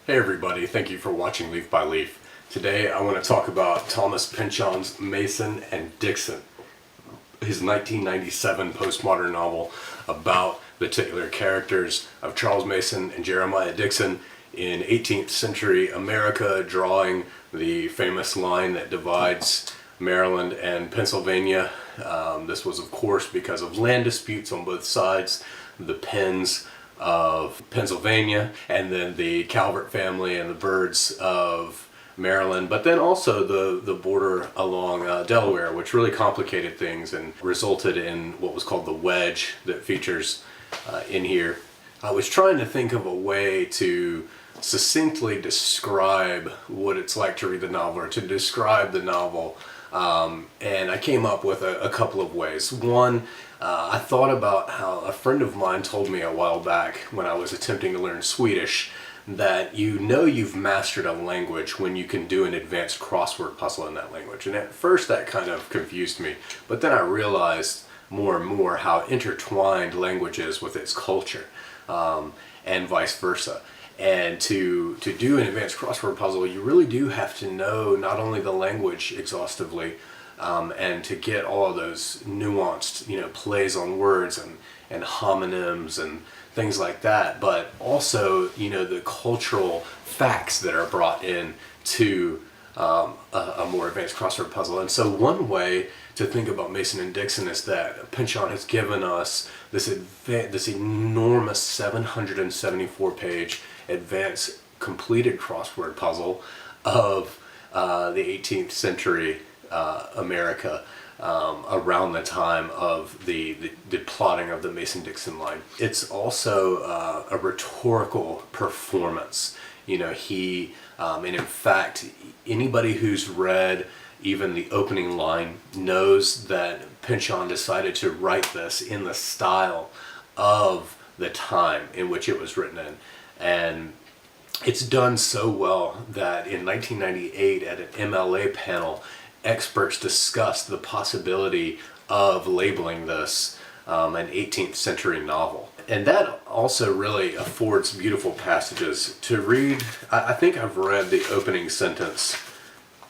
Hey everybody, thank you for watching Leaf by Leaf. Today I want to talk about Thomas Pynchon's Mason and Dixon, his 1997 postmodern novel about the titular characters of Charles Mason and Jeremiah Dixon in 18th century America, drawing the famous line that divides Maryland and Pennsylvania. This was of course because of land disputes on both sides, the Penns of Pennsylvania and then the Calvert family and the Byrds of Maryland, but then also the border along Delaware, which really complicated things and resulted in what was called the wedge that features in here. I was trying to think of a way to succinctly describe what it's like to read the novel, or to describe the novel, and I came up with a couple of ways. One, I thought about how a friend of mine told me a while back when I was attempting to learn Swedish that you know you've mastered a language when you can do an advanced crossword puzzle in that language. And at first that kind of confused me, but then I realized more and more how intertwined language is with its culture, and vice versa. And to do an advanced crossword puzzle, you really do have to know not only the language exhaustively, and to get all of those nuanced, plays on words and homonyms and things like that, but also, the cultural facts that are brought in to a more advanced crossword puzzle. And so one way to think about Mason and Dixon is that Pynchon has given us this enormous 774-page advanced completed crossword puzzle of the 18th century America, around the time of the plotting of the Mason-Dixon line. It's also a rhetorical performance. And in fact, anybody who's read even the opening line knows that Pynchon decided to write this in the style of the time in which it was written in. And it's done so well that in 1998 at an MLA panel, experts discussed the possibility of labeling this an 18th century novel. And that also really affords beautiful passages to read. I think I've read the opening sentence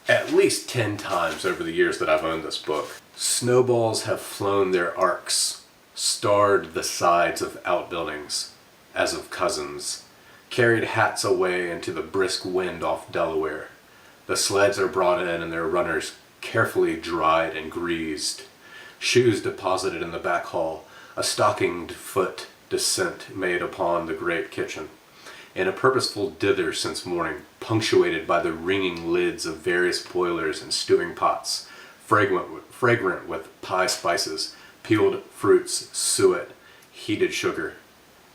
at least 10 times over the years that I've owned this book. Snowballs have flown their arcs, starred the sides of outbuildings, as of cousins, carried hats away into the brisk wind off Delaware. The sleds are brought in and their runners carefully dried and greased. Shoes deposited in the back hall, a stockinged foot descent made upon the great kitchen. In a purposeful dither since morning, punctuated by the ringing lids of various boilers and stewing pots, fragrant with pie spices, peeled fruits, suet, heated sugar.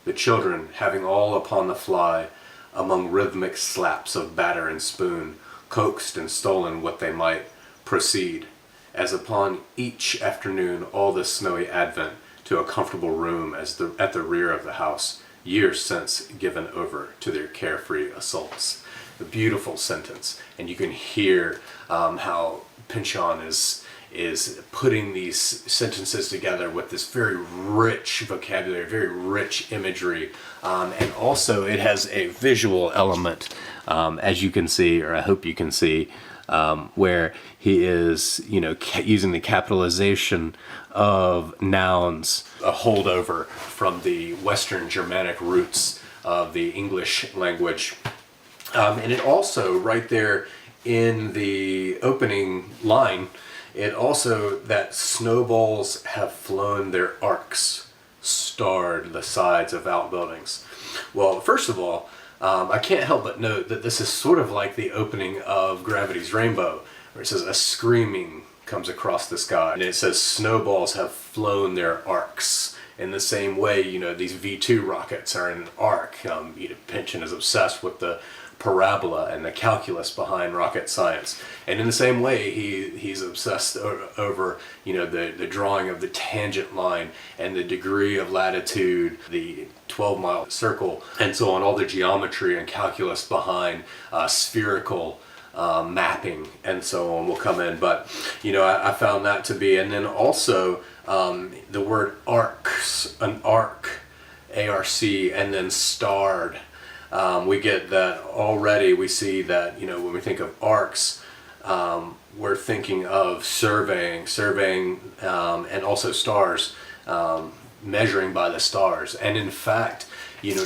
The children, having all upon the fly, among rhythmic slaps of batter and spoon, coaxed and stolen what they might, proceed, as upon each afternoon all this snowy advent, to a comfortable room at the rear of the house, years since given over to their carefree assaults. A beautiful sentence, and you can hear how Pynchon is putting these sentences together with this very rich vocabulary, very rich imagery, and also it has a visual element, as you can see, or I hope you can see, where he is, using the capitalization of nouns, a holdover from the Western Germanic roots of the English language. And it also, right there in the opening line, it also, that snowballs have flown their arcs, starred the sides of outbuildings. Well, first of all, I can't help but note that this is sort of like the opening of Gravity's Rainbow, where it says a screaming comes across the sky, and it says snowballs have flown their arcs. In the same way, these V2 rockets are in an arc. Pynchon is obsessed with the parabola and the calculus behind rocket science, and in the same way he's obsessed over the drawing of the tangent line and the degree of latitude, the 12-mile circle, and so on. All the geometry and calculus behind spherical mapping and so on will come in. But I found that to be, and then also the word arcs, an arc, ARC, and then starred. We get that already. We see that, when we think of arcs, we're thinking of surveying, and also stars, measuring by the stars. And in fact,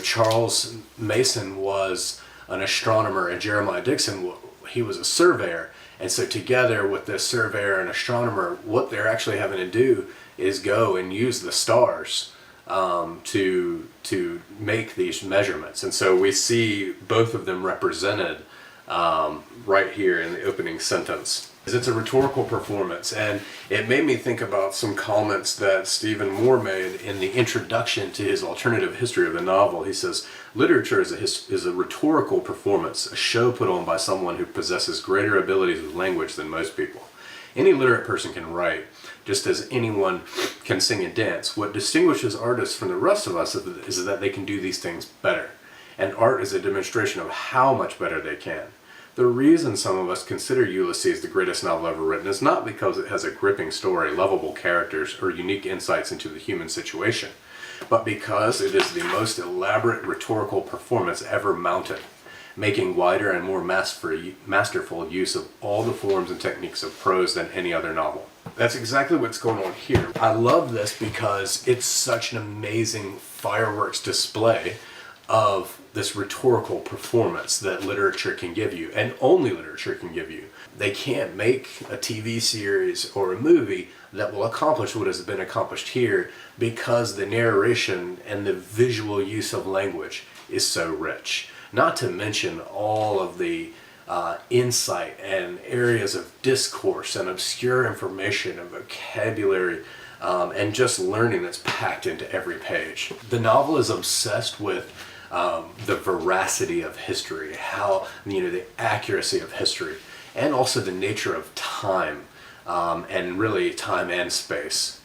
Charles Mason was an astronomer, and Jeremiah Dixon, he was a surveyor. And so together with this surveyor and astronomer, what they're actually having to do is go and use the stars to make these measurements. And so we see both of them represented right here in the opening sentence. It's a rhetorical performance, and it made me think about some comments that Stephen Moore made in the introduction to his alternative history of the novel. He says, literature is a rhetorical performance, a show put on by someone who possesses greater abilities with language than most people. Any literate person can write, just as anyone can sing and dance. What distinguishes artists from the rest of us is that they can do these things better. And art is a demonstration of how much better they can. The reason some of us consider Ulysses the greatest novel ever written is not because it has a gripping story, lovable characters, or unique insights into the human situation, but because it is the most elaborate rhetorical performance ever mounted, making wider and more masterful use of all the forms and techniques of prose than any other novel. That's exactly what's going on here. I love this because it's such an amazing fireworks display of this rhetorical performance that literature can give you, and only literature can give you. They can't make a TV series or a movie that will accomplish what has been accomplished here because the narration and the visual use of language is so rich. Not to mention all of the insight and areas of discourse and obscure information and vocabulary and just learning that's packed into every page. The novel is obsessed with the veracity of history, the accuracy of history, and also the nature of time, and really time and space.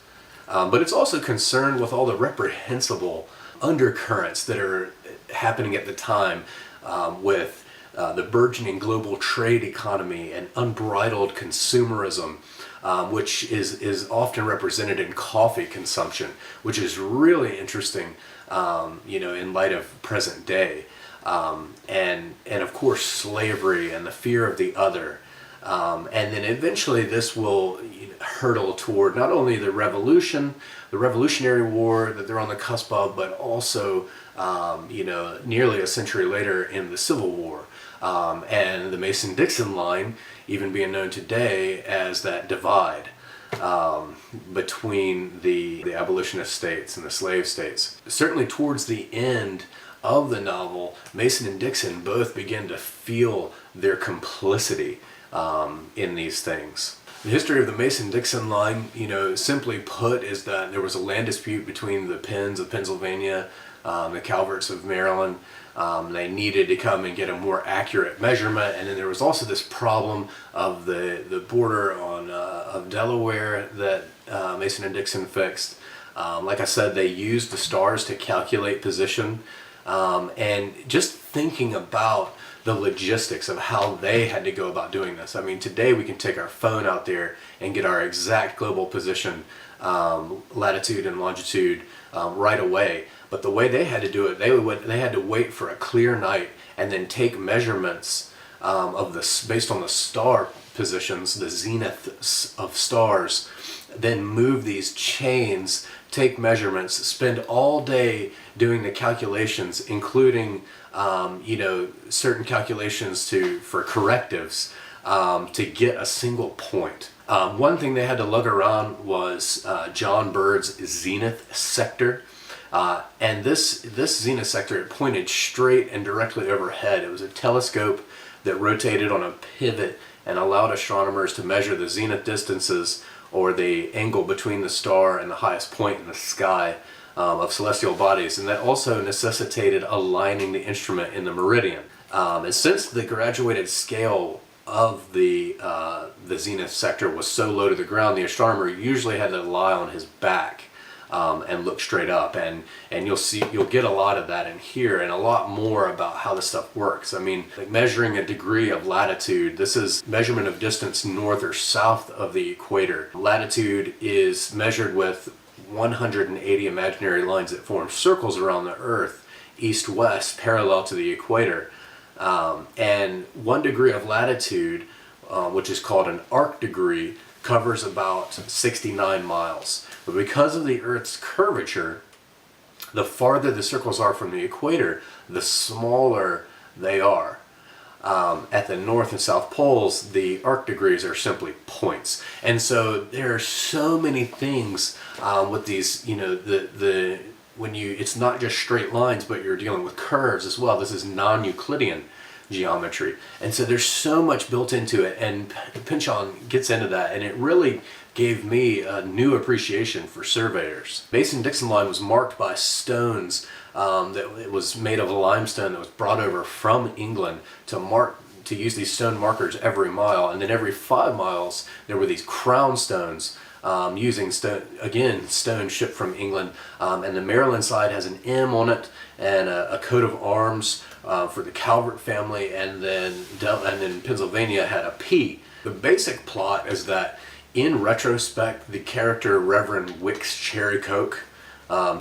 But it's also concerned with all the reprehensible undercurrents that are happening at the time, with the burgeoning global trade economy and unbridled consumerism, which is often represented in coffee consumption, which is really interesting, in light of present day, and of course slavery and the fear of the other, and then eventually this will hurtle toward not only the Revolutionary War that they're on the cusp of, but also nearly a century later in the Civil War, and the Mason Dixon line even being known today as that divide between the abolitionist states and the slave states. Certainly towards the end of the novel, Mason and Dixon both begin to feel their complicity in these things. The history of the Mason-Dixon line, simply put, is that there was a land dispute between the Penns of Pennsylvania, the Calverts of Maryland. They needed to come and get a more accurate measurement, and then there was also this problem of the border of Delaware that Mason and Dixon fixed. Like I said, they used the stars to calculate position, and just thinking about the logistics of how they had to go about doing this. I mean, today we can take our phone out there and get our exact global position, latitude and longitude, right away. But the way they had to do it, they had to wait for a clear night and then take measurements based on the star positions, the zenith of stars, then move these chains, take measurements, spend all day doing the calculations, including certain calculations for correctives, to get a single point. One thing they had to lug around was John Bird's zenith sector. And this zenith sector, it pointed straight and directly overhead. It was a telescope that rotated on a pivot and allowed astronomers to measure the zenith distances, or the angle between the star and the highest point in the sky of celestial bodies. And that also necessitated aligning the instrument in the meridian. And since the graduated scale of the zenith sector was so low to the ground, the astronomer usually had to lie on his back and look straight up, and you'll get a lot of that in here, and a lot more about how this stuff works. I mean, like measuring a degree of latitude, this is measurement of distance north or south of the equator. Latitude is measured with 180 imaginary lines that form circles around the Earth east-west, parallel to the equator. And 1 degree of latitude, which is called an arc degree, covers about 69 miles. But because of the Earth's curvature, the farther the circles are from the equator, the smaller they are. At the north and south poles, the arc degrees are simply points. And so there are so many things with these, it's not just straight lines, but you're dealing with curves as well. This is non-Euclidean geometry. And so there's so much built into it, and Pynchon gets into that, and it really gave me a new appreciation for surveyors. Mason-Dixon line was marked by stones that it was made of limestone that was brought over from England to use these stone markers every mile, and then every 5 miles there were these crown stones using stone shipped from England, and the Maryland side has an M on it and a coat of arms for the Calvert family, and then Pennsylvania had a P. The basic plot is that in retrospect, the character Reverend Wicks Cherrycoke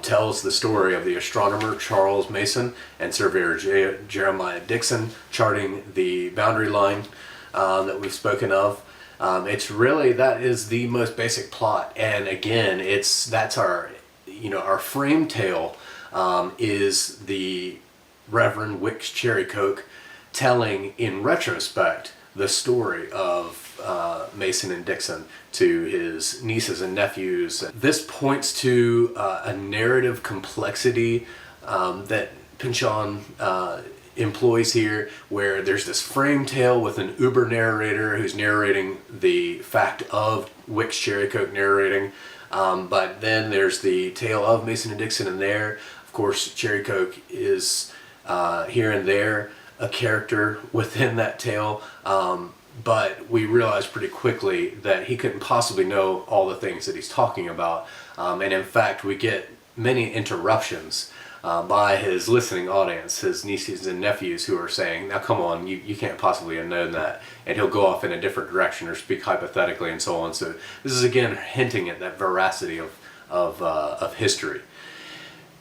tells the story of the astronomer Charles Mason and surveyor Jeremiah Dixon charting the boundary line that we've spoken of. That is the most basic plot, and again, that's our frame tale is the Reverend Wicks Cherrycoke telling in retrospect the story of Mason and Dixon to his nieces and nephews. This points to a narrative complexity that Pynchon employs here, where there's this frame tale with an uber narrator who's narrating the fact of Wicks Cherrycoke narrating, but then there's the tale of Mason and Dixon in there. Of course, Cherrycoke is here and there a character within that tale, but we realize pretty quickly that he couldn't possibly know all the things that he's talking about, and in fact we get many interruptions by his listening audience, his nieces and nephews, who are saying, now come on, you can't possibly have known that, and he'll go off in a different direction or speak hypothetically and so on. So this is again hinting at that veracity of history.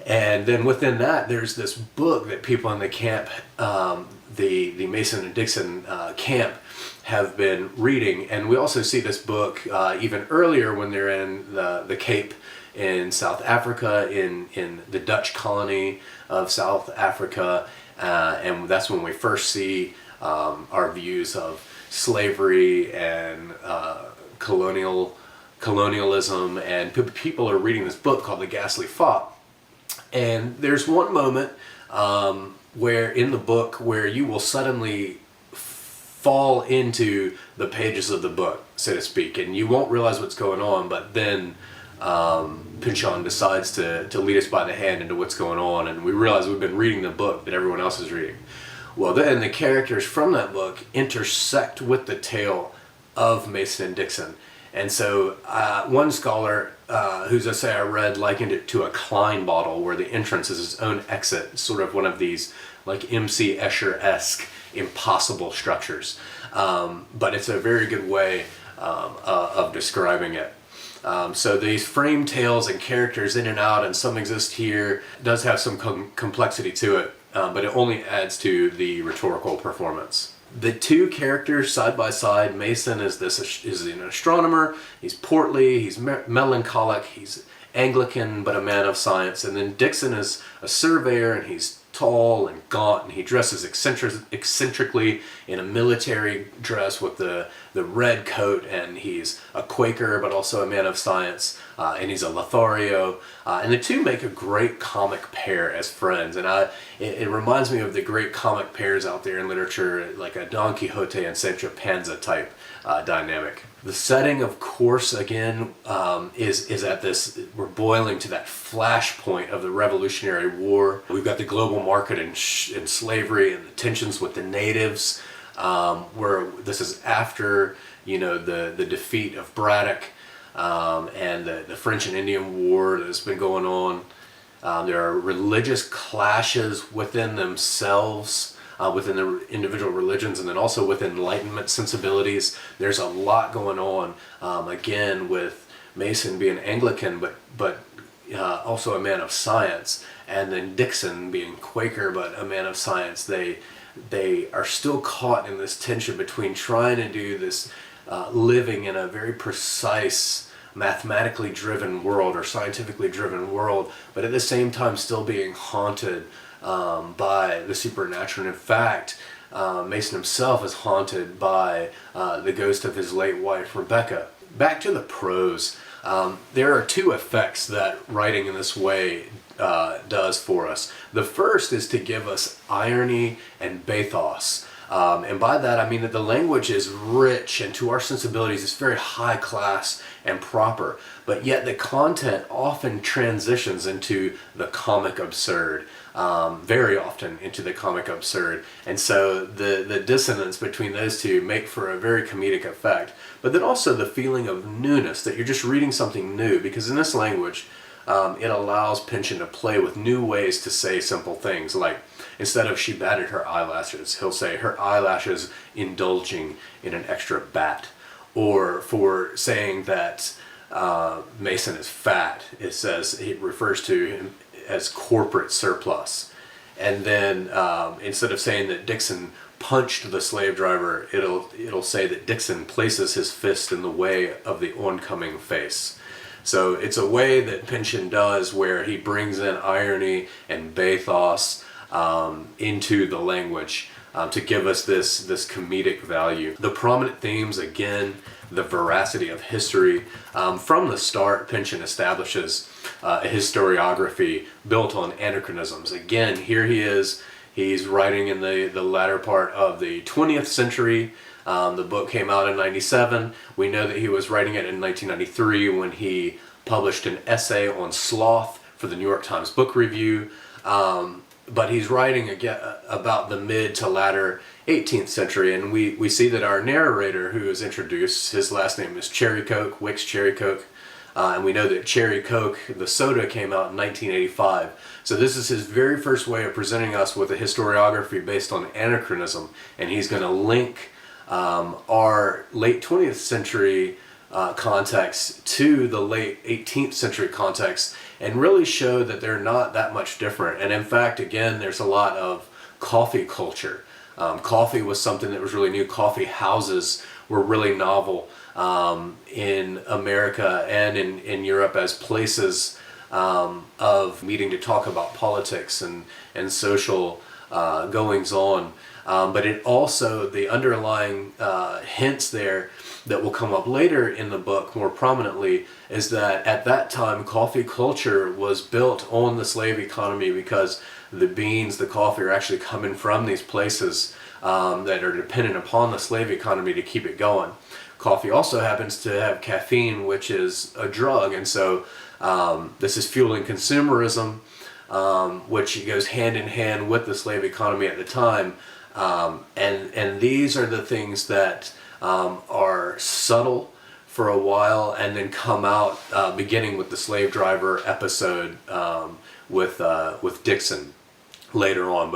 And then within that, there's this book that people in the camp, the Mason and Dixon camp, have been reading. And we also see this book even earlier when they're in the Cape in South Africa, in the Dutch colony of South Africa. And that's when we first see our views of slavery and colonialism. And people are reading this book called The Ghastly Fop. And there's one moment where in the book where you will suddenly fall into the pages of the book, so to speak, and you won't realize what's going on, but then Pynchon decides to lead us by the hand into what's going on, and we realize we've been reading the book that everyone else is reading. Well, then the characters from that book intersect with the tale of Mason and Dixon. And so one scholar whose essay I read likened it to a Klein bottle, where the entrance is its own exit, sort of one of these like M.C. Escher-esque impossible structures. But it's a very good way of describing it. So these frame tales and characters in and out, and some exist here, does have some complexity to it, but it only adds to the rhetorical performance. The two characters side by side, Mason is an astronomer, he's portly, he's melancholic, he's Anglican but a man of science, and then Dixon is a surveyor, and he's tall and gaunt, and he dresses eccentrically in a military dress with the red coat, and he's a Quaker but also a man of science, and he's a Lothario, and the two make a great comic pair as friends. And it reminds me of the great comic pairs out there in literature, like a Don Quixote and Sancho Panza type dynamic. The setting, of course, again, is at this, we're boiling to that flashpoint of the Revolutionary War. We've got the global market and slavery and the tensions with the natives, where this is after, the defeat of Braddock and the French and Indian War that's been going on. There are religious clashes within themselves, within the individual religions, and then also with Enlightenment sensibilities. There's a lot going on, again, with Mason being Anglican, but also a man of science, and then Dixon being Quaker but a man of science, they are still caught in this tension between trying to do this living in a very precise, mathematically driven world or scientifically driven world, but at the same time still being haunted by the supernatural. And in fact, Mason himself is haunted by the ghost of his late wife, Rebecca. Back to the prose. There are two effects that writing in this way does for us. The first is to give us irony and bathos. And by that I mean that the language is rich, and to our sensibilities it's very high class and proper, but yet the content often transitions into the comic absurd, very often into the comic absurd. And so the dissonance between those two make for a very comedic effect. But then also the feeling of newness, that you're just reading something new, because in this language it allows Pynchon to play with new ways to say simple things. Like, instead of "she batted her eyelashes," he'll say "her eyelashes indulging in an extra bat." Or for saying that Mason is fat, it says, it refers to him as corporate surplus. And then instead of saying that Dixon punched the slave driver, it'll say that Dixon places his fist in the way of the oncoming face. So it's a way that Pynchon does where he brings in irony and bathos into the language to give us this comedic value. The prominent themes, again, the veracity of history. From the start, Pynchon establishes a historiography built on anachronisms. Again, here he is. He's writing in the latter part of the 20th century. The book came out in 97. We know that he was writing it in 1993 when he published an essay on Sloth for the New York Times Book Review. But he's writing again about the mid to latter 18th century, and we see that our narrator, who is introduced, his last name is Cherry Coke, Wicks Cherry Coke, and we know that Cherry Coke, the soda, came out in 1985. So this is his very first way of presenting us with a historiography based on anachronism, and he's going to link our late 20th century context to the late 18th century context, and really show that they're not that much different. And in fact, again, there's a lot of coffee culture. Coffee was something that was really new. Coffee houses were really novel in America and in Europe as places of meeting to talk about politics and social goings on. But it also, the underlying hints there that will come up later in the book more prominently, is that at that time coffee culture was built on the slave economy, because the beans, the coffee, are actually coming from these places that are dependent upon the slave economy to keep it going. Coffee also happens to have caffeine, which is a drug, and so this is fueling consumerism, which goes hand in hand with the slave economy at the time. And these are the things that are subtle for a while and then come out beginning with the slave driver episode with Dixon later on.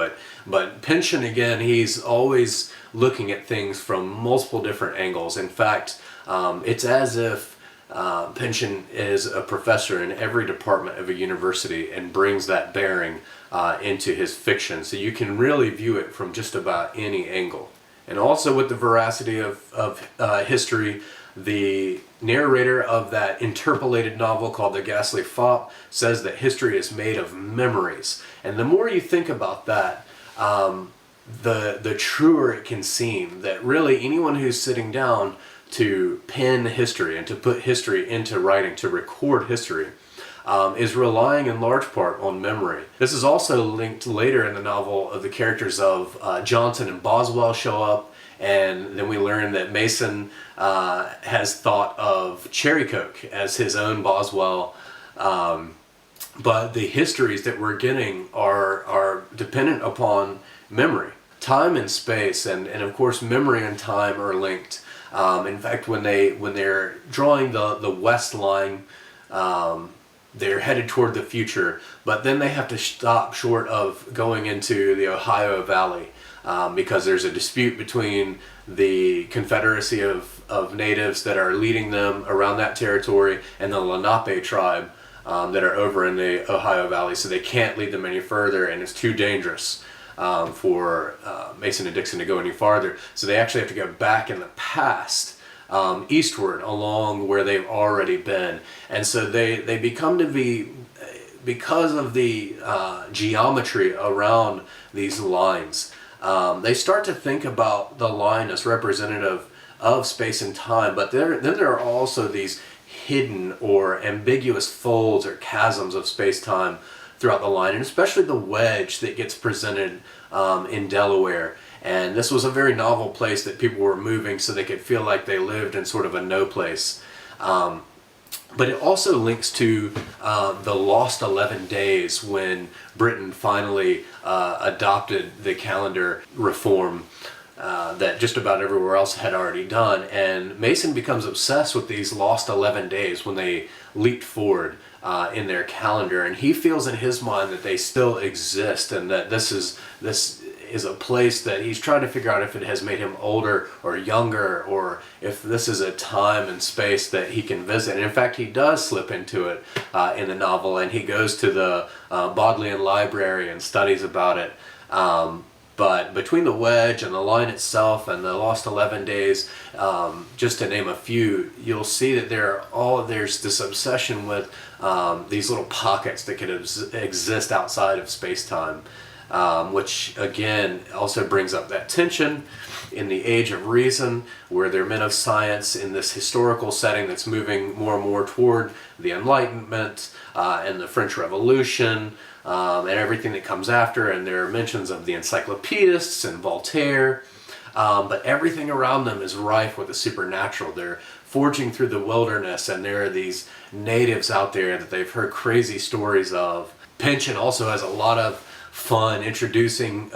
But Pynchon, again, he's always looking at things from multiple different angles. In fact, it's as if Pynchon is a professor in every department of a university and brings that bearing into his fiction. So you can really view it from just about any angle. And also with the veracity of history, the narrator of that interpolated novel called The Ghastly Fop says that history is made of memories. And the more you think about that, the truer it can seem that really anyone who's sitting down to pen history and to put history into writing, to record history, is relying in large part on memory. This is also linked later in the novel of the characters of Johnson and Boswell show up, and then we learn that Mason has thought of Cherry Coke as his own Boswell, but the histories that we're getting are dependent upon memory. Time and space, and of course memory and time are linked. In fact, when they're drawing the west line, they're headed toward the future, but then they have to stop short of going into the Ohio Valley because there's a dispute between the Confederacy of natives that are leading them around that territory and the Lenape tribe that are over in the Ohio Valley, so they can't lead them any further, and it's too dangerous for Mason and Dixon to go any farther. So they actually have to go back in the past, eastward along where they've already been. And so they become to be, because of the geometry around these lines, they start to think about the line as representative of space and time. But then there are also these hidden or ambiguous folds or chasms of space-time throughout the line, and especially the wedge that gets presented in Delaware. And this was a very novel place that people were moving so they could feel like they lived in sort of a no place. But it also links to the lost 11 days when Britain finally adopted the calendar reform that just about everywhere else had already done. And Mason becomes obsessed with these lost 11 days when they leaped forward in their calendar. And he feels in his mind that they still exist, and that this is a place that he's trying to figure out if it has made him older or younger, or if this is a time and space that he can visit. And in fact, he does slip into it in the novel, and he goes to the Bodleian Library and studies about it. But between the wedge and the line itself and the lost 11 days, just to name a few, you'll see that there's this obsession with these little pockets that could exist outside of space-time. Which again also brings up that tension in the age of reason, where they're men of science in this historical setting that's moving more and more toward the Enlightenment and the French Revolution and everything that comes after. And there are mentions of the encyclopedists and Voltaire, but everything around them is rife with the supernatural. They're forging through the wilderness, and there are these natives out there that they've heard crazy stories of. Pynchon also has a lot of fun introducing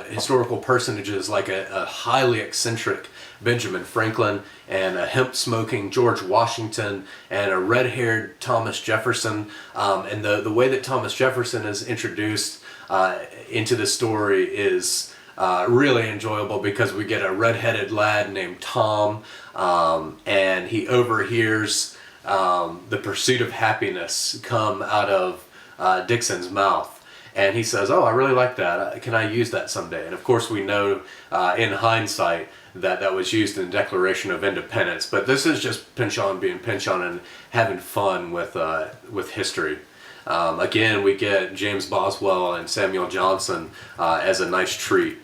historical personages like a highly eccentric Benjamin Franklin, and a hemp-smoking George Washington, and a red-haired Thomas Jefferson. And the way that Thomas Jefferson is introduced into the story is really enjoyable, because we get a red-headed lad named Tom, and he overhears the pursuit of happiness come out of Dixon's mouth. And he says, "Oh, I really like that. Can I use that someday?" And of course we know in hindsight that was used in the Declaration of Independence. But this is just Pynchon being Pynchon and having fun with history. Again, we get James Boswell and Samuel Johnson as a nice treat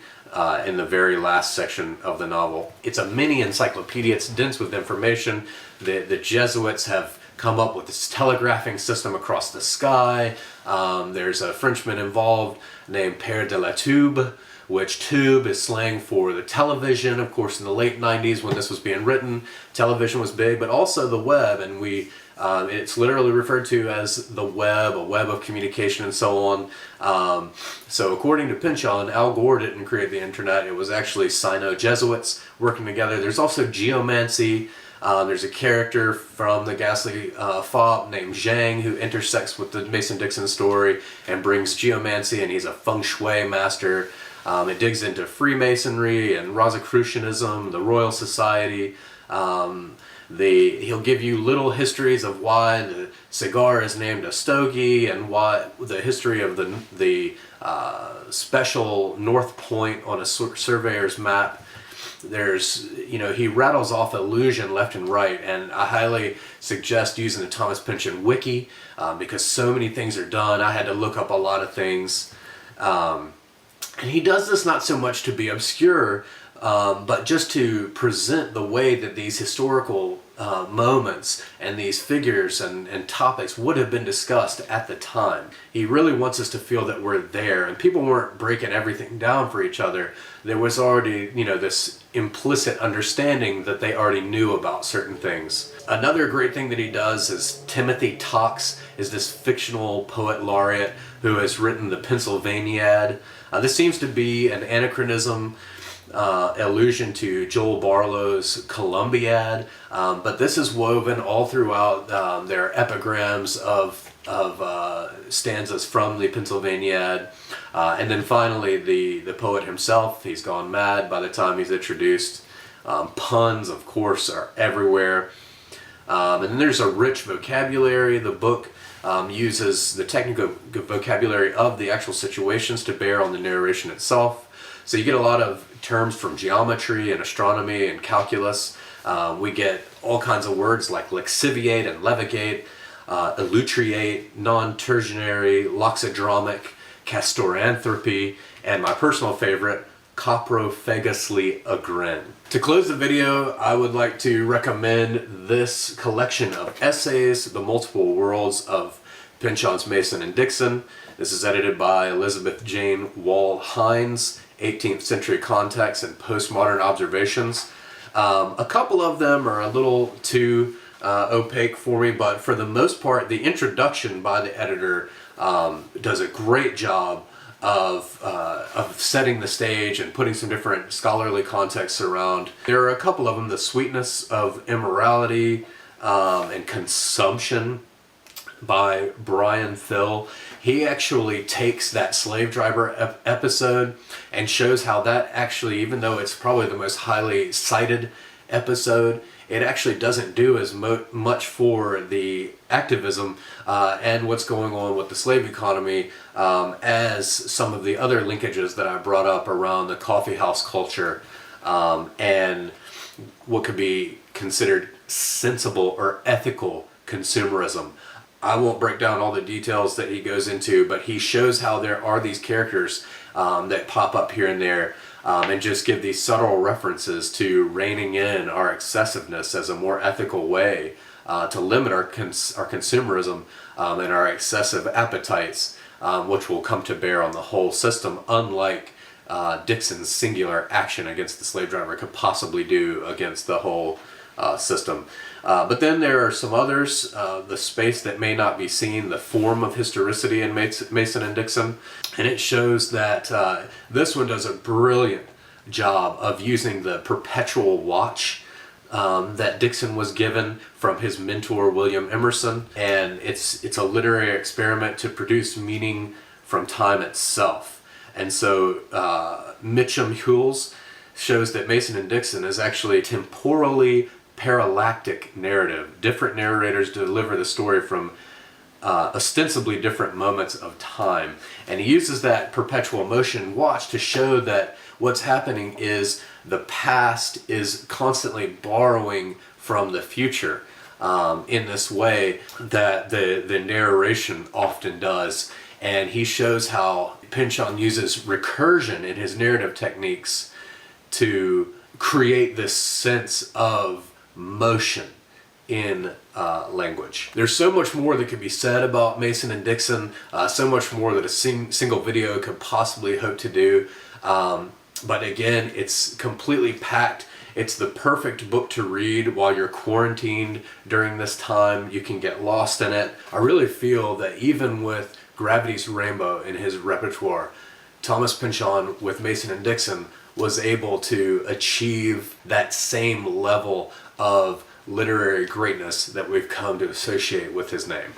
in the very last section of the novel. It's a mini encyclopedia. It's dense with information. The Jesuits have come up with this telegraphing system across the sky. There's a Frenchman involved named Père de la Tube, which tube is slang for the television. Of course, in the late 90s when this was being written, television was big, but also the web, and it's literally referred to as the web, a web of communication and so on. So according to Pynchon, Al Gore didn't create the internet. It was actually Sino-Jesuits working together. There's also geomancy. There's a character from the Ghastly Fop named Zhang who intersects with the Mason-Dixon story and brings geomancy, and he's a feng shui master. It digs into Freemasonry and Rosicrucianism, the Royal Society. He'll give you little histories of why the cigar is named a stogie, and why the history of the special North Point on a surveyor's map. He rattles off illusion left and right, and I highly suggest using the Thomas Pynchon Wiki because so many things are done. I had to look up a lot of things. And he does this not so much to be obscure, but just to present the way that these historical moments and these figures and topics would have been discussed at the time. He really wants us to feel that we're there, and people weren't breaking everything down for each other. There was already, this implicit understanding that they already knew about certain things. Another great thing that he does is Timothy Talks is this fictional poet laureate who has written the Pennsylvaniad. This seems to be an anachronism, allusion to Joel Barlow's Columbiad, but this is woven all throughout their epigrams of stanzas from the Pennsylvaniad. And then finally the poet himself, he's gone mad by the time he's introduced. Puns, of course, are everywhere. And then there's a rich vocabulary. The book uses the technical vocabulary of the actual situations to bear on the narration itself. So you get a lot of terms from geometry and astronomy and calculus. We get all kinds of words like lixiviate and levigate, elutriate, non-tertiary, loxodromic, castoranthropy, and my personal favorite, coprophagously agrin. To close the video, I would like to recommend this collection of essays, The Multiple Worlds of Pynchon's Mason and Dixon. This is edited by Elizabeth Jane Wall Hines, 18th Century Contexts and Postmodern Observations. A couple of them are a little too opaque for me, but for the most part, the introduction by the editor does a great job of setting the stage and putting some different scholarly contexts around. There are a couple of them, The Sweetness of Immorality and Consumption by Brian Thill. He actually takes that slave driver episode and shows how that actually, even though it's probably the most highly cited episode, it actually doesn't do as much for the activism and what's going on with the slave economy as some of the other linkages that I brought up around the coffee house culture and what could be considered sensible or ethical consumerism. I won't break down all the details that he goes into, but he shows how there are these characters that pop up here and there and just give these subtle references to reining in our excessiveness as a more ethical way to limit our consumerism and our excessive appetites, which will come to bear on the whole system, unlike Dixon's singular action against the slave driver could possibly do against the whole system. But then there are some others, The Space That May Not Be Seen, The Form of Historicity in Mason and Dixon. And it shows that this one does a brilliant job of using the perpetual watch that Dixon was given from his mentor William Emerson. And it's a literary experiment to produce meaning from time itself. And so Mitchum Hewells shows that Mason and Dixon is actually temporally parallactic narrative. Different narrators deliver the story from ostensibly different moments of time. And he uses that perpetual motion watch to show that what's happening is the past is constantly borrowing from the future in this way that the narration often does. And he shows how Pynchon uses recursion in his narrative techniques to create this sense of motion in language. There's so much more that could be said about Mason and Dixon, so much more that a single video could possibly hope to do. But again, it's completely packed. It's the perfect book to read while you're quarantined during this time. You can get lost in it. I really feel that even with Gravity's Rainbow in his repertoire, Thomas Pynchon with Mason and Dixon was able to achieve that same level of literary greatness that we've come to associate with his name.